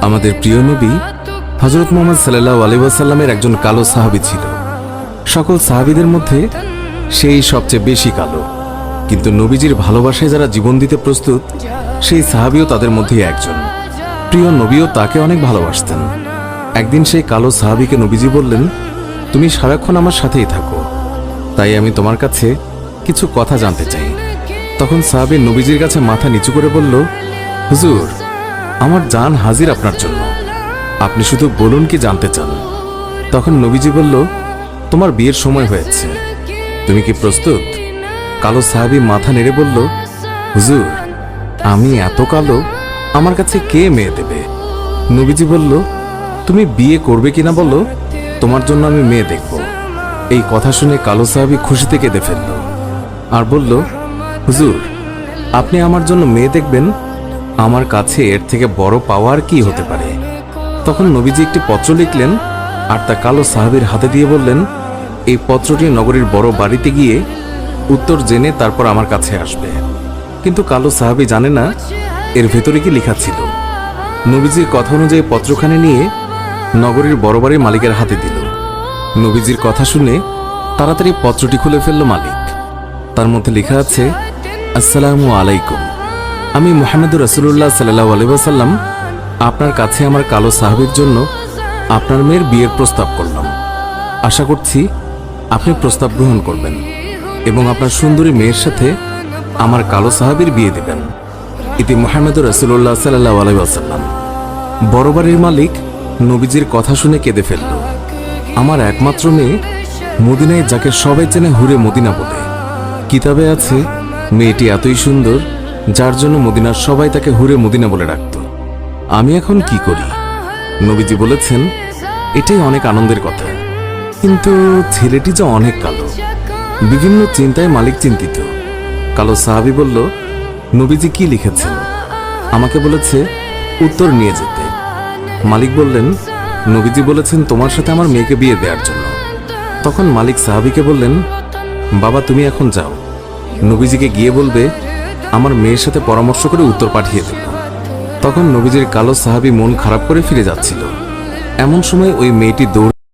আমাদের প্রিয় নবী হযরত মুহাম্মদ সাল্লাল্লাহু আলাইহি ওয়াসাল্লামের একজন কালো সাহাবী ছিল। সকল সাহাবীদের মধ্যে সেই সবচেয়ে বেশি কালো, কিন্তু নবীজির ভালোবাসায় যারা জীবন দিতে প্রস্তুত সেই সাহাবীও তাদের মধ্যে একজন। প্রিয় নবীও তাকে অনেক ভালোবাসতেন। একদিন সেই কালো সাহাবীকে নবীজি বললেন, তুমি সারাক্ষণ আমার সাথেই থাকো, তাই আমি তোমার কাছে কিছু কথা জানতে চাই। তখন সাহাবী নবীজির কাছে মাথা নিচু করে বলল, হুজুর, আমার জান হাজির আপনার জন্য, আপনি শুধু বলুন কি জানতে চান। তখন নবীজি বলল, তোমার বিয়ের সময় হয়েছে, তুমি কি প্রস্তুত? কালো সাহাবী মাথা নেড়ে বলল, হুজুর, আমি এত কালো, আমার কাছে কে মেয়ে দেবে? নবীজি বলল, তুমি বিয়ে করবে কিনা বলো, তোমার জন্য আমি মেয়ে দেখব। এই কথা শুনে কালো সাহাবী খুশিতে কেঁদে ফেলল আর বলল, হুজুর, আপনি আমার জন্য মেয়ে দেখবেন, আমার কাছে এর থেকে বড় পাওয়ার কি হতে পারে? তখন নবীজি একটি পত্র লিখলেন আর তা কালো সাহাবীর হাতে দিয়ে বললেন, এই পত্রটি নগরীর বড় বাড়িতে গিয়ে উত্তর জেনে তারপর আমার কাছে আসবে। কিন্তু কালো সাহাবী জানে না এর ভেতরে কি লেখা ছিল। নবীজির কথা অনুযায়ী পত্রখানি নিয়ে নগরীর বড় বাড়ির মালিকের হাতে দিল। নবীজির কথা শুনে তাড়াতাড়ি পত্রটি খুলে ফেলল মালিক। তার মধ্যে লেখা আছে, আসসালামু আলাইকুম, আমি মুহাম্মদুর রাসূলুল্লাহ সাল্লাল্লাহু আলাইহি ওয়াসাল্লাম আপনার কাছে আমার কালো সাহাবীর জন্য আপনার মেয়ের বিয়ের প্রস্তাব করলাম। আশা করছি আপনি প্রস্তাব গ্রহণ করবেন এবং আপনার সুন্দরী মেয়ের সাথে আমার কালো সাহাবীর বিয়ে দেবেন। ইতি মুহাম্মদুর রাসূলুল্লাহ সাল্লাল্লাহু আলাইহি ওয়াসাল্লাম। বড় বাড়ির মালিক নবীজির কথা শুনে কেঁদে ফেলল। আমার একমাত্র মেয়ে, মদিনায় যাকে সবাই চেনে হুরে মদিনা বলে। কিতাবে আছে মেয়েটি এতই সুন্দর যার জন্য মদিনার সবাই তাকে হুরে মদিনা বলে ডাকত। আমি এখন কি করি? নবীজি বলেছেন, এটাই অনেক আনন্দের কথা, কিন্তু ছেলেটি যে অনেক কালো। বিভিন্ন চিন্তায় মালিক চিন্তিত। কালো সাহাবী বলল, নবীজি কি লিখেছেন? আমাকে বলেছে উত্তর নিয়ে যেতে। মালিক বললেন, নবীজি বলেছেন তোমার সাথে আমার মেয়েকে বিয়ে দেওয়ার জন্য। তখন মালিক সাহাবীকে বললেন, বাবা, তুমি এখন যাও, নবীজিকে গিয়ে বলবে আমার মেয়ের সাথে পরামর্শ করে উত্তর পাঠিয়ে দেব। তখন নবীজির কালো সাহাবী মন খারাপ করে ফিরে যাচ্ছিল। এমন সময় ওই মেয়েটি দৌড়